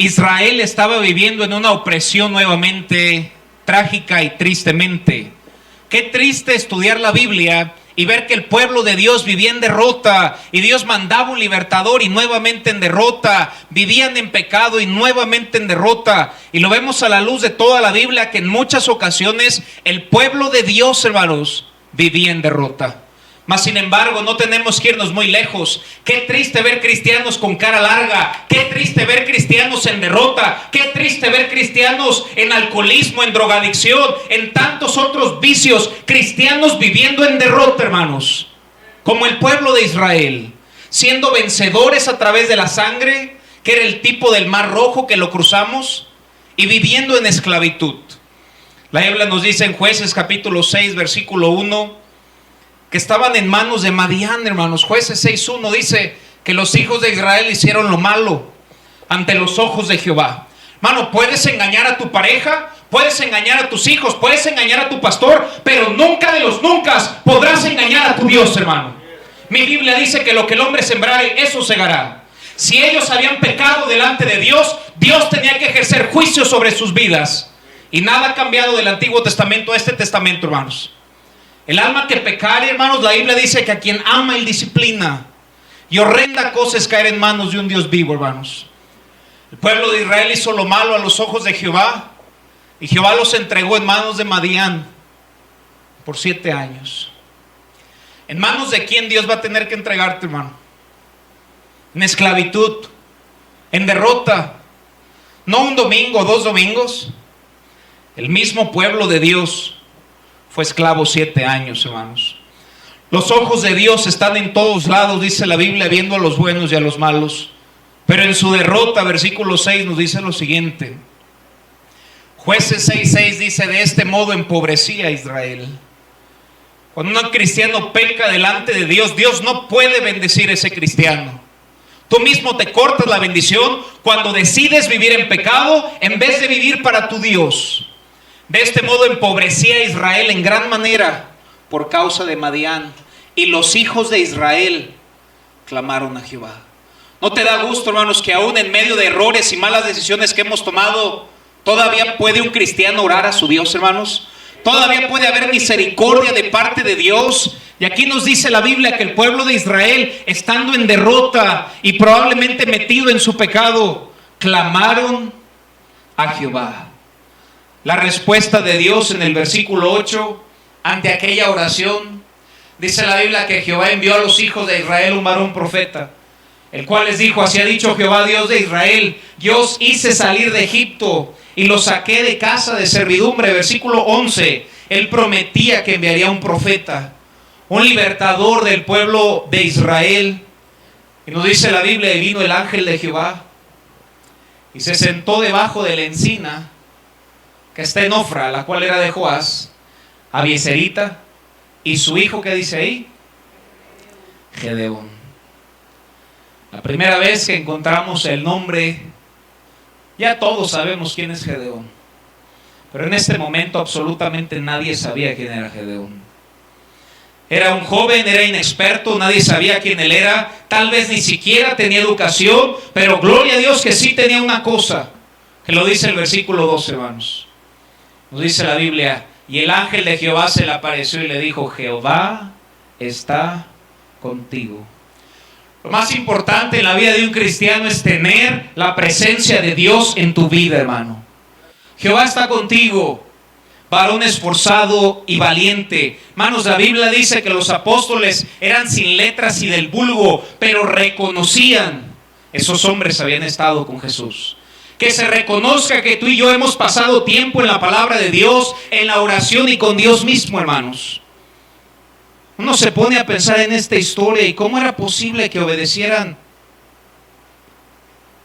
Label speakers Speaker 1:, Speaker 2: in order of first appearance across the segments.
Speaker 1: Israel estaba viviendo en una opresión nuevamente trágica y tristemente. Qué triste estudiar la Biblia y ver que el pueblo de Dios vivía en derrota y Dios mandaba un libertador y nuevamente en derrota, vivían en pecado y nuevamente en derrota. Y lo vemos a la luz de toda la Biblia que en muchas ocasiones el pueblo de Dios, hermanos, vivía en derrota. Mas sin embargo no tenemos que irnos muy lejos. Qué triste ver cristianos con cara larga, qué triste ver cristianos en derrota, qué triste ver cristianos en alcoholismo, en drogadicción, en tantos otros vicios, cristianos viviendo en derrota, hermanos, como el pueblo de Israel, siendo vencedores a través de la sangre, que era el tipo del mar rojo que lo cruzamos, y viviendo en esclavitud. La Biblia nos dice en Jueces capítulo 6 versículo 1 que estaban en manos de Madián, hermanos. Jueces 6:1 dice que los hijos de Israel hicieron lo malo ante los ojos de Jehová. Hermano, puedes engañar a tu pareja, puedes engañar a tus hijos, puedes engañar a tu pastor, pero nunca de los nunca podrás engañar a tu Dios, hermano. Mi Biblia dice que lo que el hombre sembrare, eso segará. Si ellos habían pecado delante de Dios, Dios tenía que ejercer juicio sobre sus vidas. Y nada ha cambiado del Antiguo Testamento a este Testamento, hermanos. El alma que pecare, hermanos, la Biblia dice que a quien ama Él disciplina. Y horrenda cosa es caer en manos de un Dios vivo, hermanos. El pueblo de Israel hizo lo malo a los ojos de Jehová, y Jehová los entregó en manos de Madián por 7 años. ¿En manos de quién Dios va a tener que entregarte, hermano? En esclavitud, en derrota. No un domingo, 2 domingos. El mismo pueblo de Dios fue esclavo 7 años, hermanos. Los ojos de Dios están en todos lados, dice la Biblia, viendo a los buenos y a los malos. Pero en su derrota, versículo 6 nos dice lo siguiente. Jueces 6:6 dice: de este modo empobrecía a Israel. Cuando un cristiano peca delante de Dios, Dios no puede bendecir a ese cristiano. Tú mismo te cortas la bendición cuando decides vivir en pecado en vez de vivir para tu Dios. De este modo empobrecía a Israel en gran manera por causa de Madián, y los hijos de Israel clamaron a Jehová. ¿No te da gusto, hermanos, que aún en medio de errores y malas decisiones que hemos tomado, todavía puede un cristiano orar a su Dios, hermanos? Todavía puede haber misericordia de parte de Dios. Y aquí nos dice la Biblia que el pueblo de Israel, estando en derrota y probablemente metido en su pecado, clamaron a Jehová. La respuesta de Dios en el versículo 8 ante aquella oración, dice la Biblia que Jehová envió a los hijos de Israel un varón profeta, el cual les dijo: así ha dicho Jehová, Dios de Israel, yo os hice salir de Egipto y los saqué de casa de servidumbre. Versículo 11, Él prometía que enviaría un profeta, un libertador del pueblo de Israel. Y nos dice la Biblia: y vino el ángel de Jehová y se sentó debajo de la encina que está en Ofra, la cual era de Joás, Abieserita, y su hijo, ¿qué dice ahí? Gedeón. La primera vez que encontramos el nombre, ya todos sabemos quién es Gedeón, pero en este momento absolutamente nadie sabía quién era Gedeón. Era un joven, era inexperto, nadie sabía quién él era, tal vez ni siquiera tenía educación, pero gloria a Dios que sí tenía una cosa, que lo dice el versículo 12, hermanos. Nos dice la Biblia: y el ángel de Jehová se le apareció y le dijo: Jehová está contigo. Lo más importante en la vida de un cristiano es tener la presencia de Dios en tu vida, hermano. Jehová está contigo, varón esforzado y valiente. Hermanos, la Biblia dice que los apóstoles eran sin letras y del vulgo, pero reconocían, esos hombres habían estado con Jesús. Que se reconozca que tú y yo hemos pasado tiempo en la palabra de Dios, en la oración y con Dios mismo, hermanos. Uno se pone a pensar en esta historia y cómo era posible que obedecieran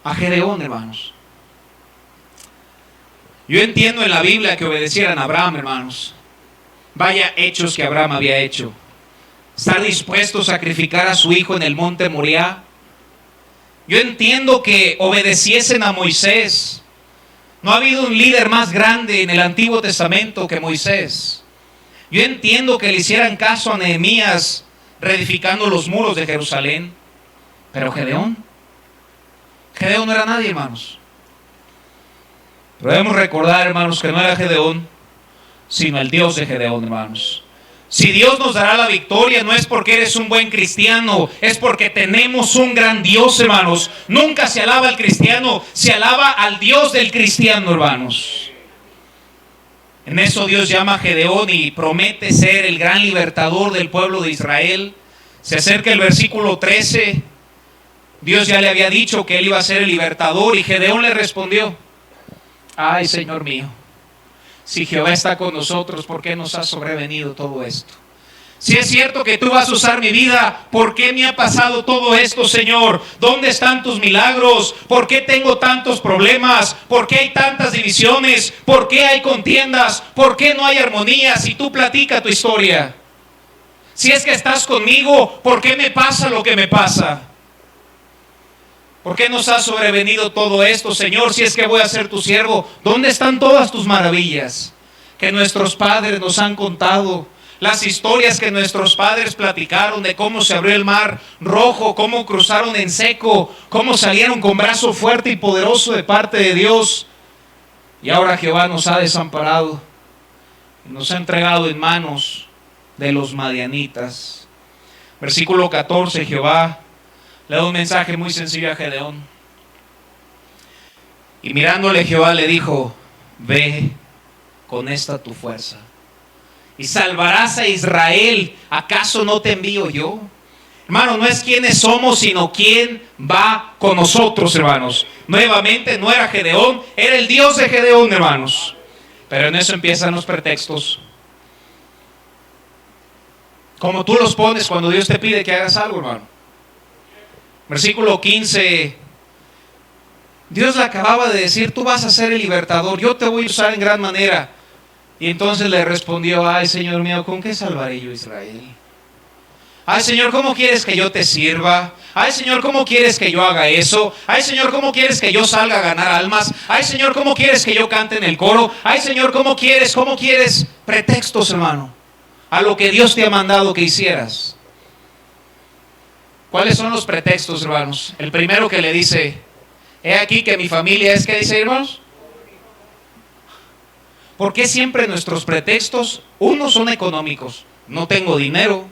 Speaker 1: a Gedeón, hermanos. Yo entiendo en la Biblia que obedecieran a Abraham, hermanos. Vaya hechos que Abraham había hecho. Estar dispuesto a sacrificar a su hijo en el monte Moriah. Yo entiendo que obedeciesen a Moisés. No ha habido un líder más grande en el Antiguo Testamento que Moisés. Yo entiendo que le hicieran caso a Nehemías reedificando los muros de Jerusalén. Pero Gedeón no era nadie, hermanos. Pero debemos recordar, hermanos, que no era Gedeón, sino el Dios de Gedeón, hermanos. Si Dios nos dará la victoria, no es porque eres un buen cristiano, es porque tenemos un gran Dios, hermanos. Nunca se alaba al cristiano, se alaba al Dios del cristiano, hermanos. En eso Dios llama a Gedeón y promete ser el gran libertador del pueblo de Israel. Se acerca el versículo 13. Dios ya le había dicho que él iba a ser el libertador y Gedeón le respondió: ay, Señor mío, si Jehová está con nosotros, ¿por qué nos ha sobrevenido todo esto? Si es cierto que tú vas a usar mi vida, ¿por qué me ha pasado todo esto, Señor? ¿Dónde están tus milagros? ¿Por qué tengo tantos problemas? ¿Por qué hay tantas divisiones? ¿Por qué hay contiendas? ¿Por qué no hay armonía? Si tú platica tu historia. Si es que estás conmigo, ¿por qué me pasa lo que me pasa? ¿Por qué nos ha sobrevenido todo esto, Señor? Si es que voy a ser tu siervo, ¿dónde están todas tus maravillas que nuestros padres nos han contado? Las historias que nuestros padres platicaron de cómo se abrió el mar rojo, cómo cruzaron en seco, cómo salieron con brazo fuerte y poderoso de parte de Dios. Y ahora Jehová nos ha desamparado y nos ha entregado en manos de los madianitas. Versículo 14, Jehová le da un mensaje muy sencillo a Gedeón. Y mirándole Jehová le dijo: ve con esta tu fuerza y salvarás a Israel. ¿Acaso no te envío yo? Hermano, no es quiénes somos, sino quién va con nosotros, hermanos. Nuevamente no era Gedeón, era el Dios de Gedeón, hermanos. Pero en eso empiezan los pretextos. Como tú los pones cuando Dios te pide que hagas algo, hermano. Versículo 15. Dios le acababa de decir: tú vas a ser el libertador, yo te voy a usar en gran manera. Y entonces le respondió: ay, Señor mío, ¿con qué salvaré yo a Israel? Ay, Señor, ¿cómo quieres que yo te sirva? Ay, Señor, ¿cómo quieres que yo haga eso? Ay, Señor, ¿cómo quieres que yo salga a ganar almas? Ay, Señor, ¿cómo quieres que yo cante en el coro? Ay, Señor, ¿cómo quieres? Pretextos, hermano, a lo que Dios te ha mandado que hicieras. ¿Cuáles son los pretextos, hermanos? El primero que le dice: he aquí que mi familia es, ¿qué dice, hermanos? ¿Por qué siempre nuestros pretextos, unos son económicos? No tengo dinero.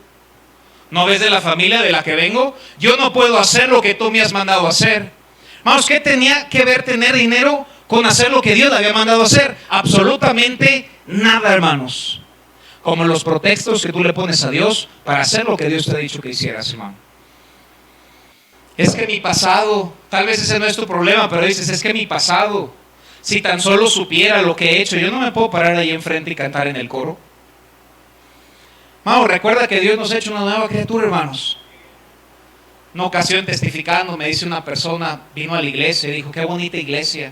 Speaker 1: ¿No ves de la familia de la que vengo? Yo no puedo hacer lo que tú me has mandado a hacer. Hermanos, ¿qué tenía que ver tener dinero con hacer lo que Dios le había mandado a hacer? Absolutamente nada, hermanos. Como los pretextos que tú le pones a Dios para hacer lo que Dios te ha dicho que hicieras, hermano. Es que mi pasado, tal vez ese no es tu problema, pero dices: es que mi pasado, si tan solo supiera lo que he hecho, yo no me puedo parar ahí enfrente y cantar en el coro. Hermano, recuerda que Dios nos ha hecho una nueva criatura, hermanos. Una ocasión testificando, me dice una persona, vino a la iglesia y dijo: qué bonita iglesia.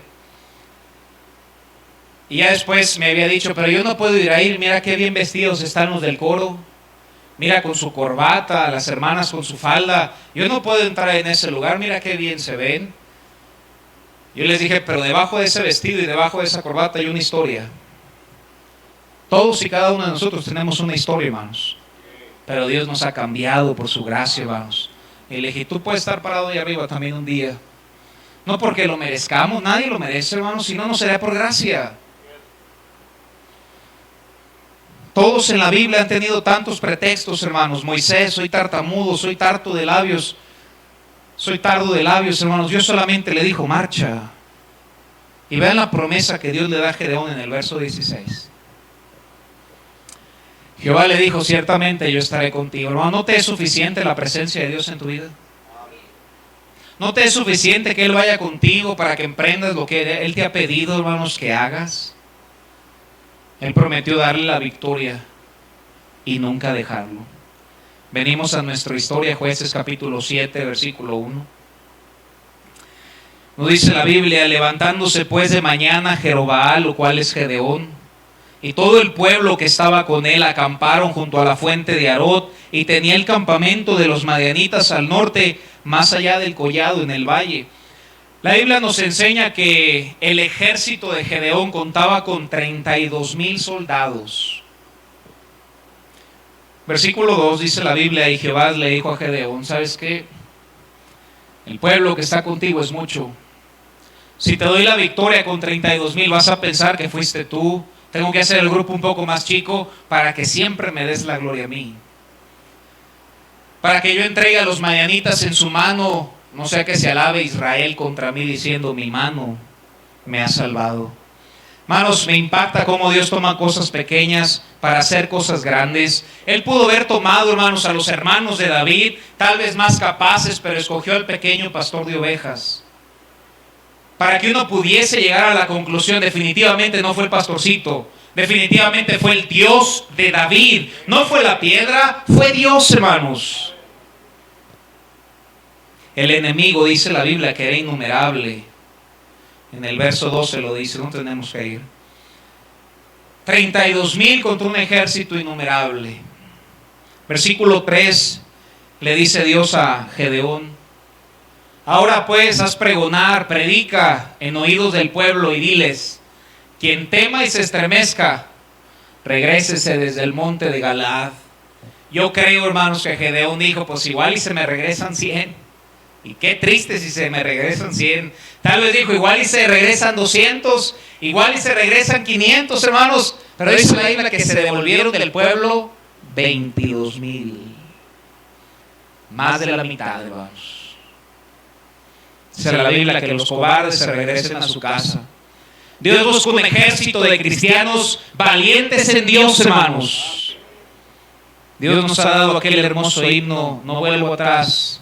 Speaker 1: Y ya después me había dicho: pero yo no puedo ir ahí, mira qué bien vestidos están los del coro. Mira, con su corbata, las hermanas con su falda. Yo no puedo entrar en ese lugar, mira qué bien se ven. Yo les dije: pero debajo de ese vestido y debajo de esa corbata hay una historia. Todos y cada uno de nosotros tenemos una historia, hermanos. Pero Dios nos ha cambiado por su gracia, hermanos. Y le dije: tú puedes estar parado ahí arriba también un día. No porque lo merezcamos, nadie lo merece, hermanos, si no, no será por gracia. Todos en la Biblia han tenido tantos pretextos, hermanos. Moisés: soy tartamudo, soy tardo de labios. Soy tardo de labios, hermanos. Dios solamente le dijo: marcha. Y vean la promesa que Dios le da a Gedeón en el verso 16. Jehová le dijo: ciertamente yo estaré contigo. Hermano, ¿no te es suficiente la presencia de Dios en tu vida? ¿No te es suficiente que Él vaya contigo para que emprendas lo que Él te ha pedido, hermanos, que hagas? Él prometió darle la victoria y nunca dejarlo. Venimos a nuestra historia, Jueces capítulo 7, versículo 1. Nos dice la Biblia: levantándose pues de mañana Jerobbaal, lo cual es Gedeón, y todo el pueblo que estaba con él acamparon junto a la fuente de Arot, y tenía el campamento de los madianitas al norte, más allá del collado en el valle. La Biblia nos enseña que el ejército de Gedeón contaba con 32,000 soldados. Versículo 2 dice la Biblia: y Jehová le dijo a Gedeón: ¿sabes qué? El pueblo que está contigo es mucho. Si te doy la victoria con 32,000, vas a pensar que fuiste tú. Tengo que hacer el grupo un poco más chico para que siempre me des la gloria a mí. Para que yo entregue a los madianitas en su mano, no sea que se alabe Israel contra mí diciendo, mi mano me ha salvado. Hermanos, me impacta cómo Dios toma cosas pequeñas para hacer cosas grandes. Él pudo haber tomado, hermanos, a los hermanos de David, tal vez más capaces, pero escogió al pequeño pastor de ovejas. Para que uno pudiese llegar a la conclusión, definitivamente no fue el pastorcito, definitivamente fue el Dios de David. No fue la piedra, fue Dios, hermanos. El enemigo, dice la Biblia, que era innumerable. En el verso 12 lo dice, no tenemos que ir. 32,000 contra un ejército innumerable. Versículo 3 le dice Dios a Gedeón: ahora pues haz pregonar, predica en oídos del pueblo y diles: quien tema y se estremezca, regrésese desde el monte de Galaad. Yo creo, hermanos, que Gedeón dijo, pues igual y se me regresan 100. Y qué triste si se me regresan 100. Tal vez dijo, igual y se regresan 200, igual y se regresan 500, hermanos. Pero dice la Biblia que se devolvieron del pueblo 22,000. Más de la mitad, hermanos. Dice la Biblia que los cobardes se regresen a su casa. Dios busca un ejército de cristianos valientes en Dios, hermanos. Dios nos ha dado aquel hermoso himno, no vuelvo atrás.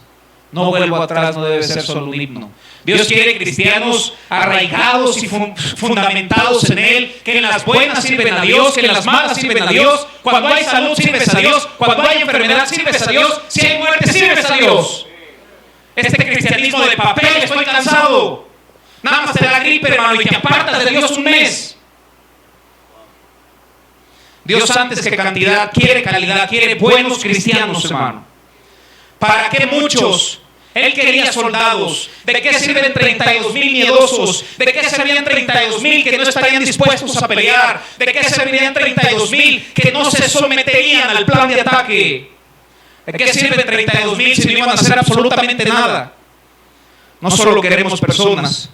Speaker 1: No vuelvo atrás, no debe ser solo un himno. Dios quiere cristianos arraigados y fundamentados en Él, que en las buenas sirven a Dios, que en las malas sirven a Dios. Cuando hay salud sirves a Dios, cuando hay enfermedad sirves a Dios, si hay muerte sirves a Dios. Este cristianismo de papel, estoy cansado. Nada más te da gripe, hermano, y te apartas de Dios un mes. Dios, antes que cantidad, quiere calidad, quiere buenos cristianos, hermano. ¿Para qué muchos? Él quería soldados. ¿De qué sirven 32,000 miedosos? ¿De qué servían 32,000 que no estarían dispuestos a pelear? ¿De qué servirían 32,000 que no se someterían al plan de ataque? ¿De qué sirven 32,000 si no iban a hacer absolutamente nada? No solo queremos personas,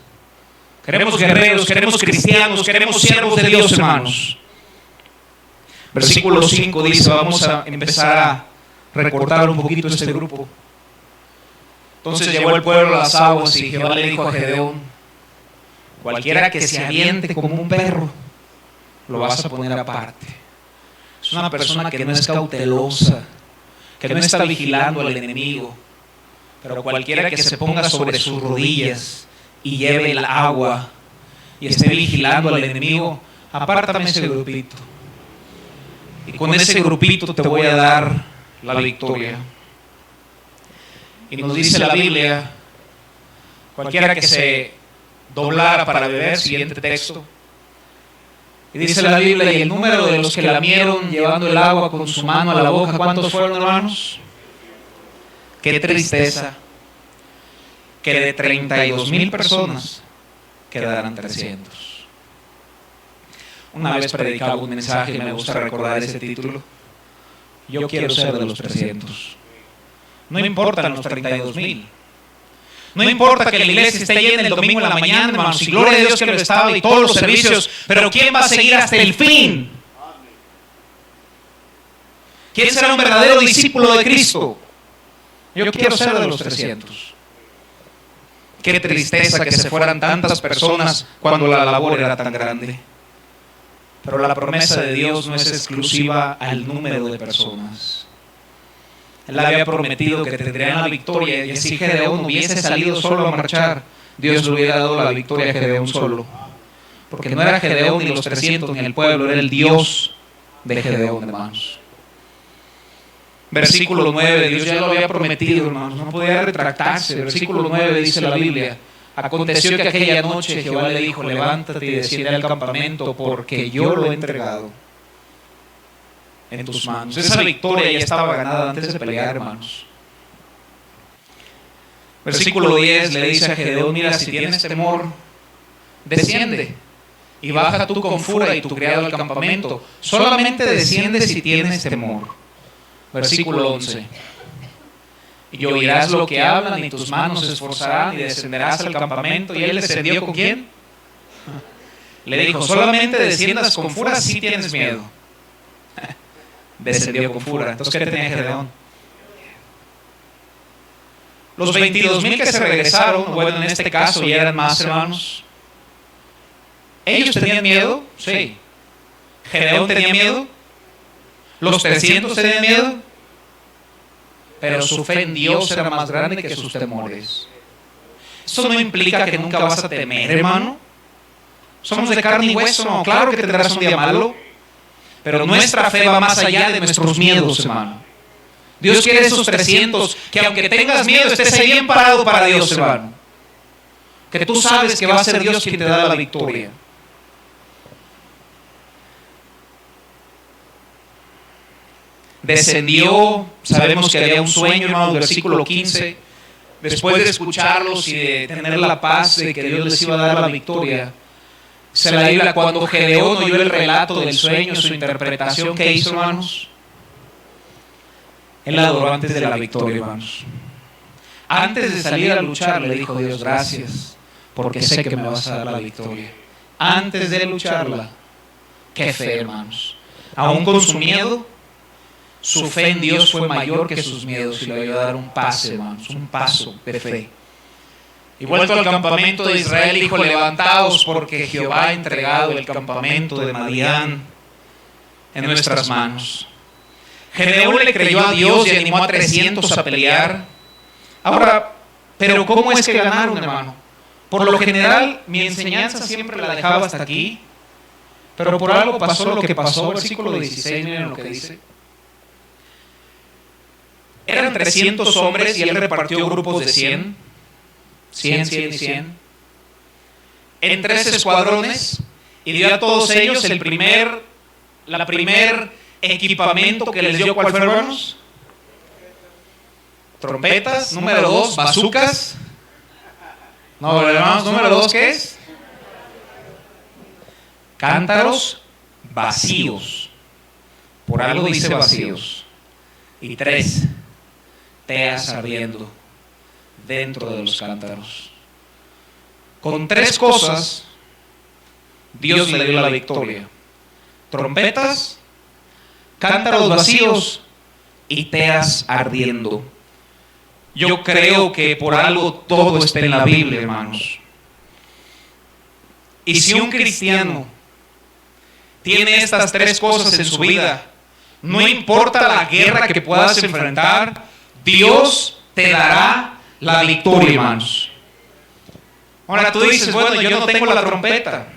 Speaker 1: queremos guerreros, queremos cristianos, queremos siervos de Dios, hermanos. Versículo 5 dice, vamos a empezar a recortar un poquito este grupo. Entonces llevó el pueblo a las aguas y Jehová le dijo a Gedeón: cualquiera que se aviente como un perro, lo vas a poner aparte. Es una persona que no es cautelosa, que no está vigilando al enemigo. Pero cualquiera que se ponga sobre sus rodillas y lleve el agua y esté vigilando al enemigo, apártame ese grupito. Y con ese grupito te voy a dar la victoria. Y nos dice la Biblia, cualquiera que se doblara para beber, siguiente texto. Y dice la Biblia, y el número de los que lamieron llevando el agua con su mano a la boca, ¿cuántos fueron, hermanos? Qué tristeza que de 32,000 personas quedaran 300. Una vez predicaba un mensaje y me gusta recordar ese título: yo quiero ser de los 300. No importan los 32,000. No importa que la iglesia esté llena el domingo en la mañana, hermanos, y gloria a Dios que lo estaba y todos los servicios, pero ¿quién va a seguir hasta el fin? ¿Quién será un verdadero discípulo de Cristo? Yo quiero ser de los 300. Qué tristeza que se fueran tantas personas cuando la labor era tan grande. Pero la promesa de Dios no es exclusiva al número de personas. Él había prometido que tendrían la victoria, y si Gedeón hubiese salido solo a marchar, Dios le hubiera dado la victoria a Gedeón solo. Porque no era Gedeón ni los 300 ni el pueblo, era el Dios de Gedeón, hermanos. Versículo 9, Dios ya lo había prometido, hermanos, no podía retractarse. Versículo 9 dice la Biblia: aconteció que aquella noche Jehová le dijo: levántate y desciende al campamento, porque yo lo he entregado en tus manos. Esa victoria ya estaba ganada antes de pelear, hermanos. Versículo 10 le dice a Gedeón: mira, si tienes temor, desciende y baja tú con furia y tu criado al campamento. Solamente desciende si tienes temor. Versículo 11. Y oirás lo que hablan, y tus manos se esforzarán, y descenderás al campamento. ¿Y él descendió con quién? Le dijo, solamente desciendas con furia si tienes miedo. Descendió con furia. Entonces, ¿qué tenía Gedeón? Los 22,000 que se regresaron, bueno, en este caso ya eran más, hermanos. ¿Ellos tenían miedo? Sí. ¿Gedeón tenía miedo? ¿Los 300 tenían miedo? Pero su fe en Dios era más grande que sus temores. Eso no implica que nunca vas a temer, hermano. Somos de carne y hueso, no. Claro que tendrás un día malo, pero nuestra fe va más allá de nuestros miedos, hermano. Dios quiere esos 300, que aunque tengas miedo, estés ahí bien parado para Dios, hermano. Que tú sabes que va a ser Dios quien te da la victoria. Descendió, sabemos que había un sueño, hermano, versículo 15. Después de escucharlos y de tener la paz de que Dios les iba a dar la victoria, se la Biblia, cuando Gedeón oyó el relato del sueño, su interpretación, ¿qué hizo, hermanos? Él adoró antes de la victoria, hermanos. Antes de salir a luchar, le dijo Dios, gracias, porque sé que me vas a dar la victoria. Antes de lucharla, qué fe, hermanos. Aún con su miedo, su fe en Dios fue mayor que sus miedos y le ayudó a dar un pase, hermanos, un paso de fe. Y vuelto al campamento de Israel, dijo, levantaos porque Jehová ha entregado el campamento de Madián en nuestras manos. Gedeón le creyó a Dios y animó a 300 a pelear. Ahora, pero ¿cómo es que ganaron, hermano? Por lo general, mi enseñanza siempre la dejaba hasta aquí, pero por algo pasó lo que pasó. Versículo 16, miren lo que dice. Eran 300 hombres y él repartió grupos de 100 y 100, en 3 escuadrones, y dio a todos ellos el primer equipamiento que les dio. ¿Cuál fue, hermanos? Trompetas. Número 2, bazucas. No, hermanos, número 2, ¿qué es? Cántaros vacíos. Por algo dice vacíos. Y 3, teas ardiendo dentro de los cántaros. Con 3 cosas, Dios le dio la victoria: trompetas, cántaros vacíos y teas ardiendo. Yo creo que por algo todo está en la Biblia, hermanos. Y si un cristiano tiene estas 3 cosas en su vida, no importa la guerra que puedas enfrentar, Dios te dará la victoria, hermanos. Ahora tú dices, bueno, yo no tengo la trompeta.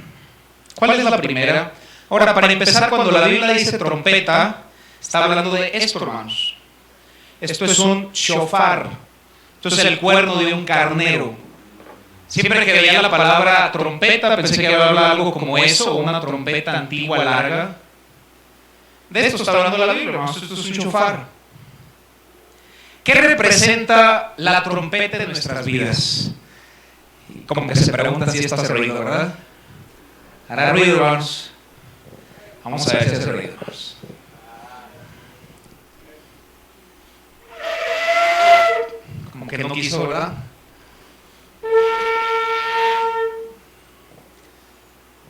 Speaker 1: ¿Cuál es la primera? Ahora, para empezar, cuando la Biblia dice trompeta, está hablando de esto, hermanos. Esto es un shofar. Esto es el cuerno de un carnero. Siempre que veía la palabra trompeta, pensé que iba a hablar algo como eso, o una trompeta antigua larga. De esto está hablando la Biblia, hermanos. Esto es un shofar. ¿Qué representa la trompeta en nuestras vidas? Como que se preguntan si esto hace ruido, ¿verdad? ¿Hará ruido, hermanos? Vamos a ver si hace ruido, hermanos. Como que no quiso, ¿verdad?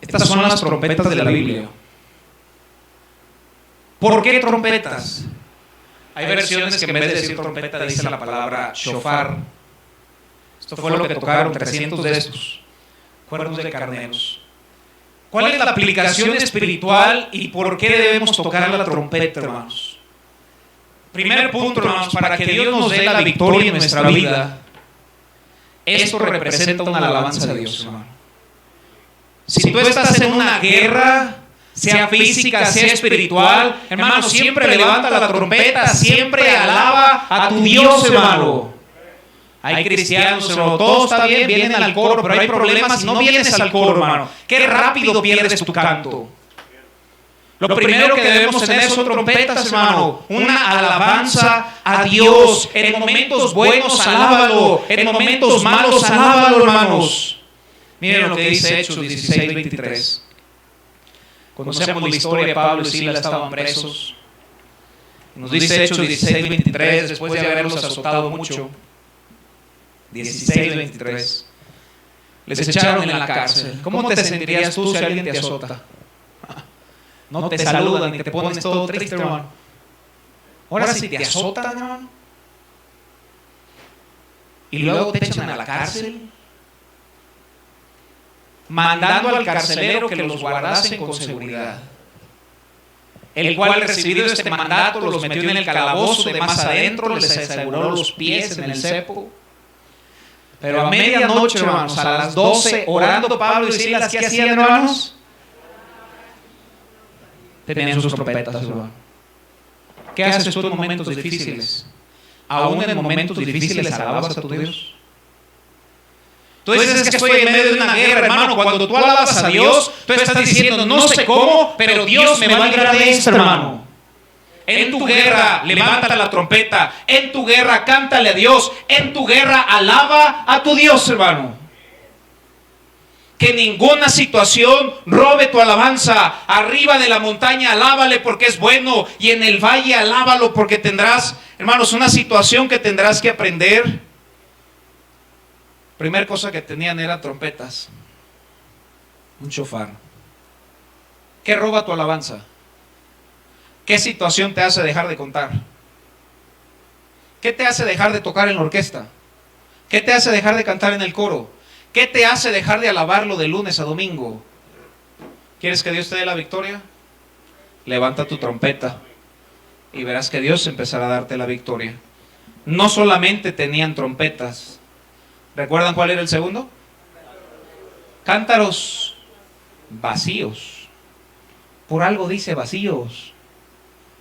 Speaker 1: Estas son las trompetas de la Biblia. ¿Por qué trompetas? Hay versiones que en vez de decir trompeta dice la palabra shofar. Esto fue lo que tocaron 300 de estos cuernos de carneros. ¿Cuál es la aplicación espiritual y por qué debemos tocar la trompeta, hermanos? Primer punto, hermanos, para que Dios nos dé la victoria en nuestra vida, esto representa una alabanza a Dios, hermano. Si tú estás en una guerra, sea física, sea espiritual, hermano, siempre levanta la trompeta, siempre alaba a tu Dios, hermano. Hay cristianos, hermano, todo está bien, vienen al coro, pero hay problemas y no vienes al coro, hermano. Qué rápido pierdes tu canto. Lo primero que debemos tener son trompetas, hermano. Una alabanza a Dios. En momentos buenos, alábalo. En momentos malos, alábalo, hermanos. Miren lo que dice Hechos 16:23. Conocemos la historia, Pablo y Silas estaban presos. Nos dice Hechos 16:23, después de haberlos azotado mucho, 16:23, les echaron en la cárcel. ¿Cómo te sentirías tú si alguien te azota? No te saludan y te pones todo triste, hermano. Ahora si te azotan, hermano, y luego te echan a la cárcel, mandando al carcelero que los guardasen con seguridad, el cual, recibido este mandato, los metió en el calabozo de más adentro, les aseguró los pies en el cepo. Pero a medianoche, hermanos, a las 12, orando Pablo y Silas, ¿qué hacían, hermanos? Tenían sus trompetas, hermano. ¿Qué haces tú en momentos difíciles? Aún en momentos difíciles alabas a tu Dios. Tú dices, es que estoy en medio de una guerra, hermano. Cuando tú alabas a Dios, tú estás diciendo, no sé cómo, pero Dios me va a librar de esto, hermano. En tu guerra, levanta la trompeta. En tu guerra, cántale a Dios. En tu guerra, alaba a tu Dios, hermano. Que ninguna situación robe tu alabanza. Arriba de la montaña, alábale porque es bueno. Y en el valle, alábalo porque tendrás, hermanos, una situación que tendrás que aprender. Primera cosa que tenían era trompetas. Un shofar. ¿Qué roba tu alabanza? ¿Qué situación te hace dejar de contar? ¿Qué te hace dejar de tocar en la orquesta? ¿Qué te hace dejar de cantar en el coro? ¿Qué te hace dejar de alabarlo de lunes a domingo? ¿Quieres que Dios te dé la victoria? Levanta tu trompeta y verás que Dios empezará a darte la victoria. No solamente tenían trompetas. ¿Recuerdan cuál era el segundo? Cántaros vacíos. Por algo dice vacíos.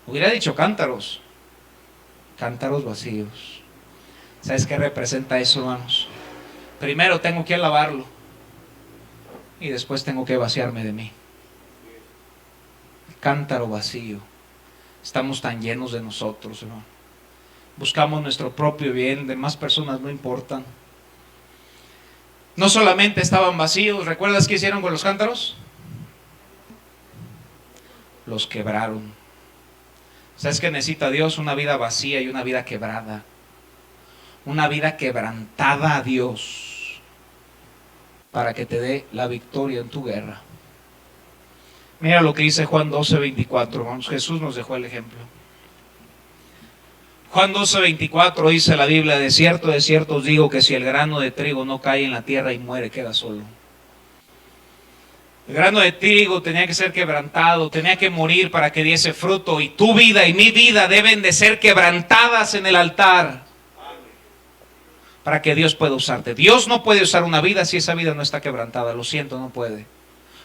Speaker 1: Hubiera dicho cántaros. Cántaros vacíos. ¿Sabes qué representa eso, hermanos? Primero tengo que alabarlo y después tengo que vaciarme de mí. Cántaro vacío. Estamos tan llenos de nosotros, hermano. Buscamos nuestro propio bien, demás personas no importan. No solamente estaban vacíos, ¿recuerdas qué hicieron con los cántaros? Los quebraron. ¿Sabes qué necesita Dios? Una vida vacía y una vida quebrada. Una vida quebrantada a Dios para que te dé la victoria en tu guerra. Mira lo que dice Juan 12:24. Vamos, Jesús nos dejó el ejemplo. Juan 12:24 dice la Biblia: de cierto os digo que si el grano de trigo no cae en la tierra y muere, queda solo. El grano de trigo tenía que ser quebrantado, tenía que morir para que diese fruto, y tu vida y mi vida deben de ser quebrantadas en el altar para que Dios pueda usarte. Dios no puede usar una vida si esa vida no está quebrantada. Lo siento, no puede.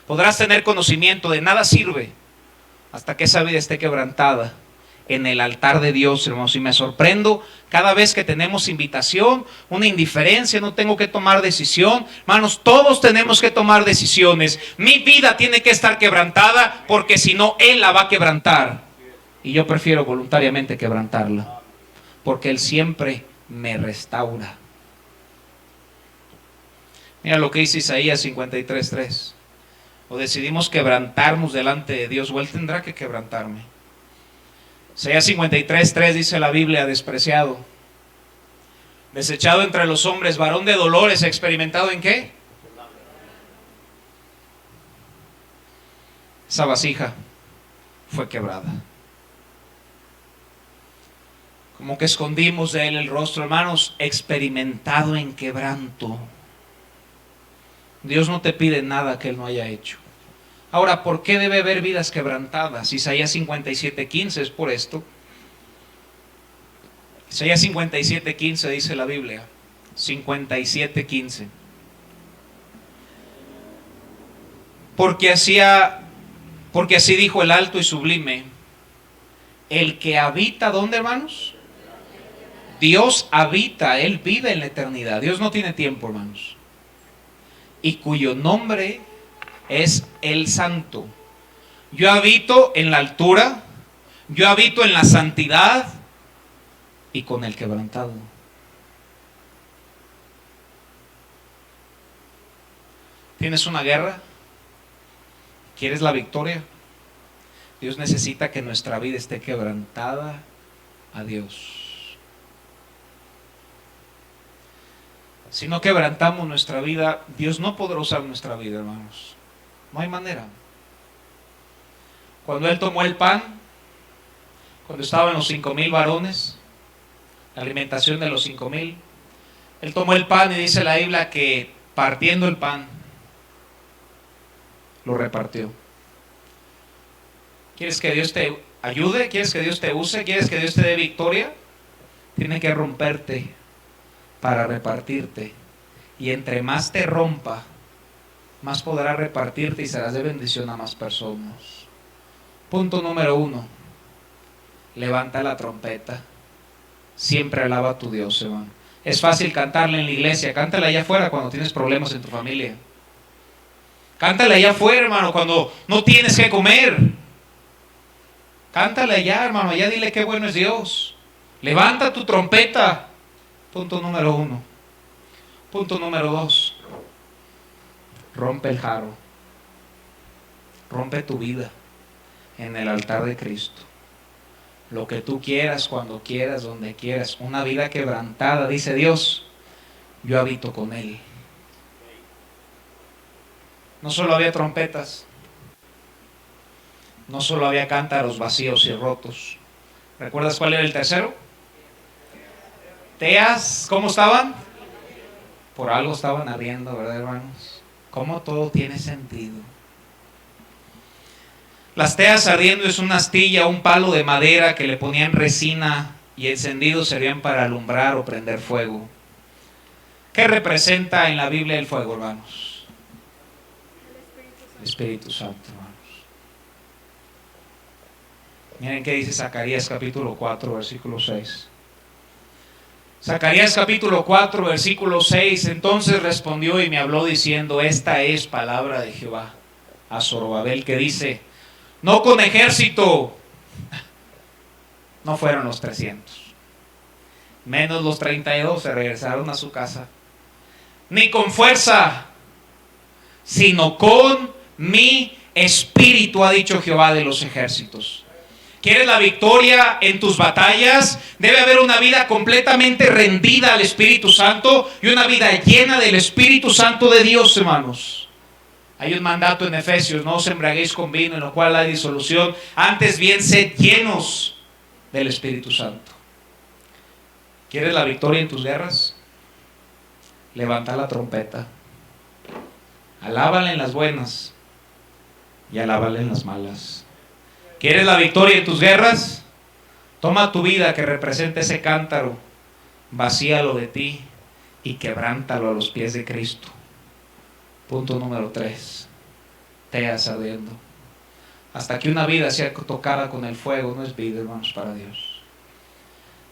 Speaker 1: Podrás tener conocimiento, de nada sirve hasta que esa vida esté quebrantada en el altar de Dios, hermanos. Y me sorprendo cada vez que tenemos invitación, una indiferencia, no tengo que tomar decisión. Hermanos, todos tenemos que tomar decisiones. Mi vida tiene que estar quebrantada, porque si no, Él la va a quebrantar. Y yo prefiero voluntariamente quebrantarla, porque Él siempre me restaura. Mira lo que dice Isaías 53:3. O decidimos quebrantarnos delante de Dios, o Él tendrá que quebrantarme. Isaías 53:3 dice la Biblia: despreciado, desechado entre los hombres, varón de dolores, experimentado ¿en qué? Esa vasija fue quebrada. Como que escondimos de Él el rostro, hermanos. Experimentado en quebranto. Dios no te pide nada que Él no haya hecho. Ahora, ¿por qué debe haber vidas quebrantadas? Isaías 57:15 es por esto. Isaías 57:15 dice la Biblia. 57:15. Porque así dijo el alto y sublime, el que habita, ¿dónde, hermanos? Dios habita, Él vive en la eternidad. Dios no tiene tiempo, hermanos. Y cuyo nombre es el Santo. Yo habito en la altura, yo habito en la santidad y con el quebrantado. ¿Tienes una guerra? ¿Quieres la victoria? Dios necesita que nuestra vida esté quebrantada a Dios. Si no quebrantamos nuestra vida, Dios no podrá usar nuestra vida, hermanos. No hay manera. Cuando Él tomó el pan, cuando estaban los 5,000 varones, la alimentación de los 5,000, Él tomó el pan y dice la Biblia que partiendo el pan, lo repartió. ¿Quieres que Dios te ayude? ¿Quieres que Dios te use? ¿Quieres que Dios te dé victoria? Tiene que romperte para repartirte. Y entre más te rompa, más podrá repartirte y serás de bendición a más personas. Punto número 1. Levanta la trompeta. Siempre alaba a tu Dios, hermano. Es fácil cantarle en la iglesia. Cántale allá afuera cuando tienes problemas en tu familia. Cántale allá afuera, hermano, cuando no tienes que comer. Cántale allá, hermano, allá dile qué bueno es Dios. Levanta tu trompeta. Punto número 1. Punto número 2. Rompe el jarro. Rompe tu vida en el altar de Cristo. Lo que tú quieras, cuando quieras, donde quieras. Una vida quebrantada, dice Dios, yo habito con Él. No solo había trompetas, no solo había cántaros vacíos y rotos. ¿Recuerdas cuál era el tercero? Teas, ¿cómo estaban? Por algo estaban ardiendo, ¿verdad, hermanos? ¿Cómo todo tiene sentido? Las teas ardiendo es una astilla, un palo de madera que le ponían resina y encendidos servían para alumbrar o prender fuego. ¿Qué representa en la Biblia el fuego, hermanos? El Espíritu Santo, hermanos. Miren qué dice Zacarías capítulo 4, versículo 6. Zacarías capítulo 4, versículo 6. Entonces respondió y me habló diciendo, esta es palabra de Jehová a Zorobabel, que dice, no con ejército, no fueron los 300, menos los 32 se regresaron a su casa, ni con fuerza, sino con mi espíritu, ha dicho Jehová de los ejércitos. ¿Quieres la victoria en tus batallas? Debe haber una vida completamente rendida al Espíritu Santo y una vida llena del Espíritu Santo de Dios, hermanos. Hay un mandato en Efesios, no os embriaguéis con vino en lo cual hay disolución, antes bien sed llenos del Espíritu Santo. ¿Quieres la victoria en tus guerras? Levanta la trompeta. Alábale en las buenas y alábale en las malas. ¿Quieres la victoria en tus guerras? Toma tu vida que representa ese cántaro, vacíalo de ti y quebrántalo a los pies de Cristo. Punto número 3. Teas ardiendo. Hasta que una vida sea tocada con el fuego, no es vida, hermanos, para Dios.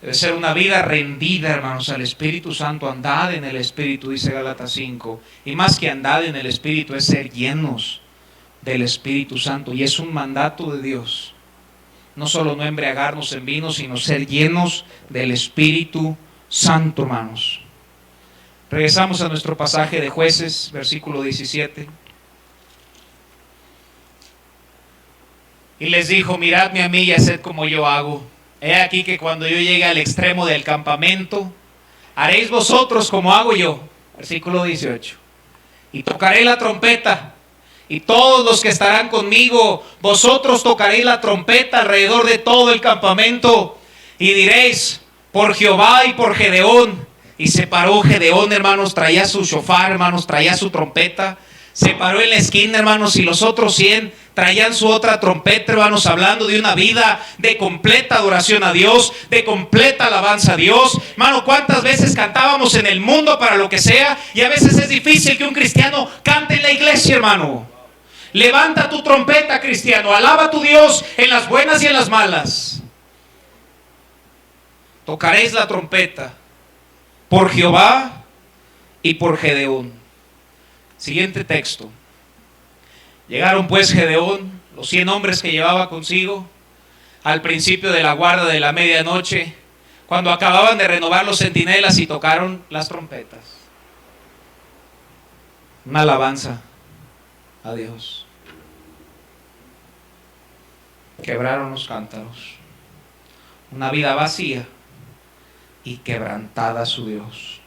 Speaker 1: Debe ser una vida rendida, hermanos, al Espíritu Santo. Andad en el Espíritu, dice Gálatas 5. Y más que andad en el Espíritu es ser llenos del Espíritu Santo. Y es un mandato de Dios. No solo no embriagarnos en vino, sino ser llenos del Espíritu Santo, hermanos. Regresamos a nuestro pasaje de Jueces, versículo 17. Y les dijo, miradme a mí y haced como yo hago. He aquí que cuando yo llegue al extremo del campamento, haréis vosotros como hago yo. Versículo 18. Y tocaré la trompeta, y todos los que estarán conmigo, vosotros tocaréis la trompeta alrededor de todo el campamento, y diréis, por Jehová y por Gedeón. Y se paró Gedeón, hermanos, traía su shofar, hermanos, traía su trompeta. Se paró en la esquina, hermanos, y los otros 100 traían su otra trompeta, hermanos, hablando de una vida de completa adoración a Dios, de completa alabanza a Dios. Hermano, ¿cuántas veces cantábamos en el mundo para lo que sea? Y a veces es difícil que un cristiano cante en la iglesia, hermano. Levanta tu trompeta, cristiano, alaba a tu Dios en las buenas y en las malas. Tocaréis la trompeta por Jehová y por Gedeón. Siguiente texto. Llegaron pues Gedeón, los 100 hombres que llevaba consigo, al principio de la guarda de la medianoche, cuando acababan de renovar los centinelas y tocaron las trompetas. Una alabanza a Dios. Quebraron los cántaros. una vida vacía y quebrantada a su Dios.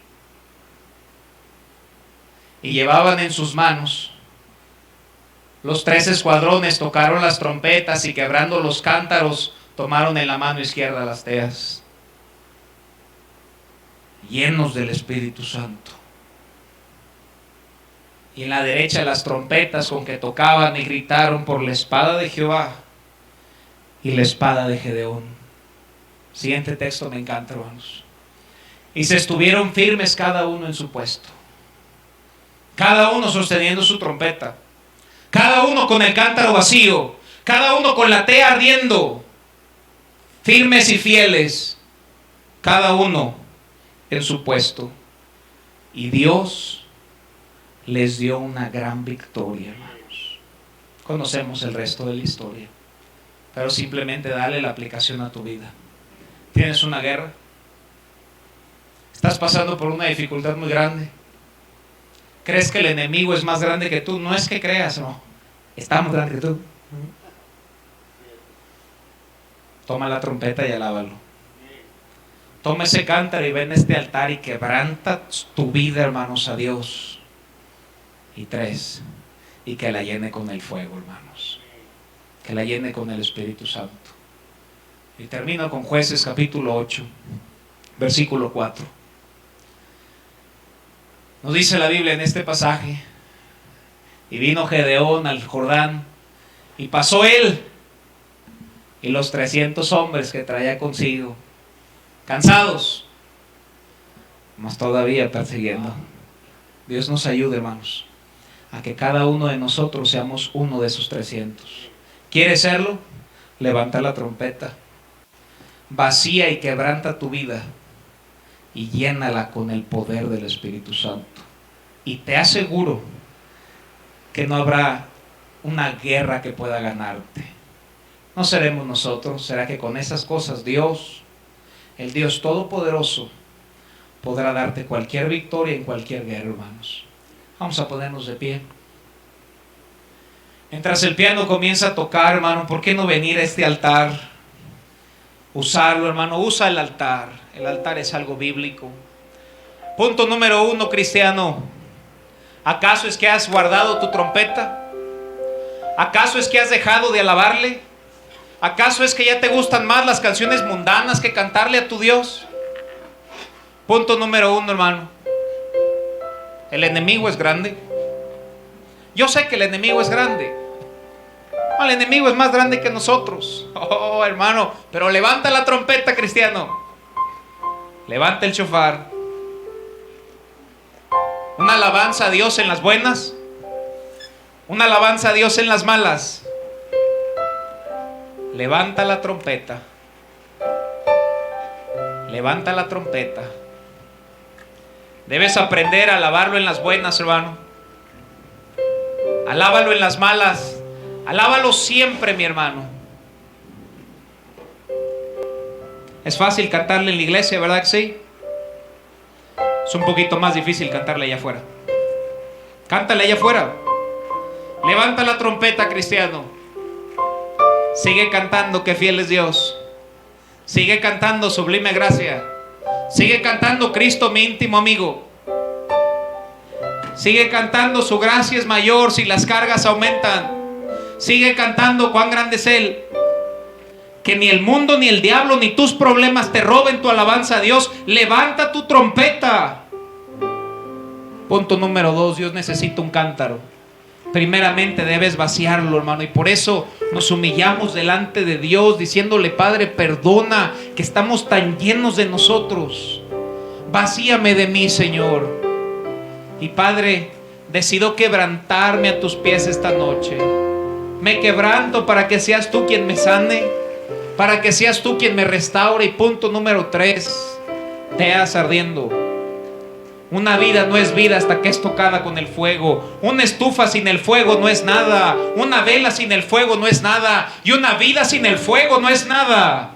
Speaker 1: Y llevaban en sus manos, los 3 escuadrones tocaron las trompetas y quebrando los cántaros, tomaron en la mano izquierda las teas, llenos del Espíritu Santo. Y en la derecha las trompetas con que tocaban y gritaron por la espada de Jehová y la espada de Gedeón. Siguiente texto me encanta, hermanos. Y se estuvieron firmes cada uno en su puesto, cada uno sosteniendo su trompeta, cada uno con el cántaro vacío, cada uno con la tea ardiendo, firmes y fieles, cada uno en su puesto. Y Dios les dio una gran victoria, hermanos. Conocemos el resto de la historia, pero simplemente dale la aplicación a tu vida. ¿Tienes una guerra? ¿Estás pasando por una dificultad muy grande? ¿Crees que el enemigo es más grande que tú? No es que creas, no. Está más grande que tú. Toma la trompeta y alábalo. Toma ese cántaro y ven este altar y quebranta tu vida, hermanos, a Dios. Y 3, y que la llene con el fuego, hermanos. Que la llene con el Espíritu Santo. Y termino con Jueces capítulo 8, versículo 4. Nos dice la Biblia en este pasaje: y vino Gedeón al Jordán, y pasó él y los 300 hombres que traía consigo, cansados, mas todavía persiguiendo. Dios nos ayude, hermanos, a que cada uno de nosotros seamos uno de esos 300. ¿Quieres serlo? Levanta la trompeta, vacía y quebranta tu vida y llénala con el poder del Espíritu Santo. Y te aseguro que no habrá una guerra que pueda ganarte. No seremos nosotros, será que con esas cosas Dios, el Dios Todopoderoso, podrá darte cualquier victoria en cualquier guerra, hermanos. Vamos a ponernos de pie. Mientras el piano comienza a tocar, hermano, ¿por qué no venir a este altar? Usarlo, hermano, usa el altar. El altar es algo bíblico. Punto número 1, cristiano. ¿Acaso es que has guardado tu trompeta? ¿Acaso es que has dejado de alabarle? ¿Acaso es que ya te gustan más las canciones mundanas que cantarle a tu Dios? Punto número 1, hermano. El enemigo es grande. Yo sé que el enemigo es grande. El enemigo es más grande que nosotros. Oh, hermano, pero levanta la trompeta, cristiano. Levanta el shofar. Una alabanza a Dios en las buenas, una alabanza a Dios en las malas. Levanta la trompeta. Levanta la trompeta. Debes aprender a alabarlo en las buenas, hermano. Alábalo en las malas. Alábalo siempre, mi hermano. Es fácil cantarle en la iglesia, ¿verdad que sí? Es un poquito más difícil cantarle allá afuera. Cántale allá afuera. Levanta la trompeta, cristiano. Sigue cantando que fiel es Dios. Sigue cantando sublime gracia. Sigue cantando Cristo mi íntimo amigo. Sigue cantando su gracia es mayor si las cargas aumentan. Sigue cantando cuán grande es Él. Que ni el mundo, ni el diablo, ni tus problemas te roben tu alabanza a Dios. Levanta tu trompeta. Punto número 2, Dios necesita un cántaro. Primeramente debes vaciarlo, hermano, y por eso nos humillamos delante de Dios diciéndole: Padre, perdona que estamos tan llenos de nosotros. Vacíame de mí, Señor. Y Padre, decido quebrantarme a tus pies esta noche. Me quebranto para que seas tú quien me sane, para que seas tú quien me restaure. Y punto número 3, teas ardiendo. Una vida no es vida hasta que es tocada con el fuego. Una estufa sin el fuego no es nada. Una vela sin el fuego no es nada. Y una vida sin el fuego no es nada.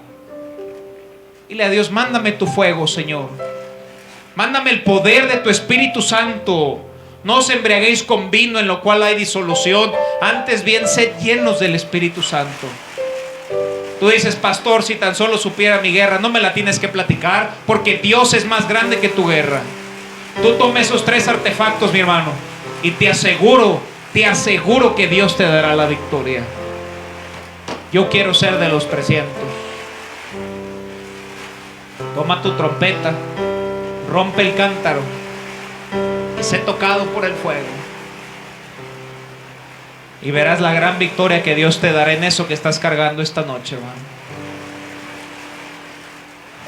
Speaker 1: Dile a Dios: mándame tu fuego, Señor. Mándame el poder de tu Espíritu Santo. No os embriaguéis con vino, en lo cual hay disolución. Antes bien, sed llenos del Espíritu Santo. Tú dices, pastor, si tan solo supiera mi guerra. No me la tienes que platicar, porque Dios es más grande que tu guerra. Tú toma esos 3 artefactos, mi hermano, y te aseguro que Dios te dará la victoria. Yo quiero ser de los 300. Toma tu trompeta, rompe el cántaro y sé tocado por el fuego. Y verás la gran victoria que Dios te dará en eso que estás cargando esta noche, hermano.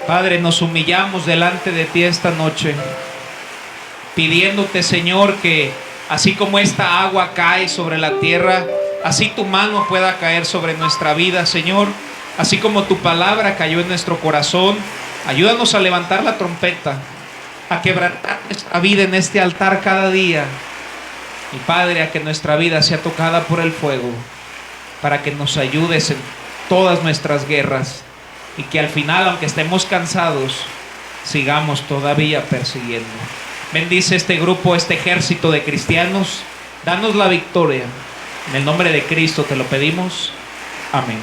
Speaker 1: Padre, nos humillamos delante de ti esta noche, pidiéndote, Señor, que así como esta agua cae sobre la tierra, así tu mano pueda caer sobre nuestra vida, Señor. Así como tu palabra cayó en nuestro corazón, ayúdanos a levantar la trompeta, a quebrantar nuestra vida en este altar cada día. Y Padre, a que nuestra vida sea tocada por el fuego, para que nos ayudes en todas nuestras guerras, y que al final, aunque estemos cansados, sigamos todavía persiguiendo. Bendice este grupo, este ejército de cristianos. Danos la victoria. En el nombre de Cristo te lo pedimos. Amén.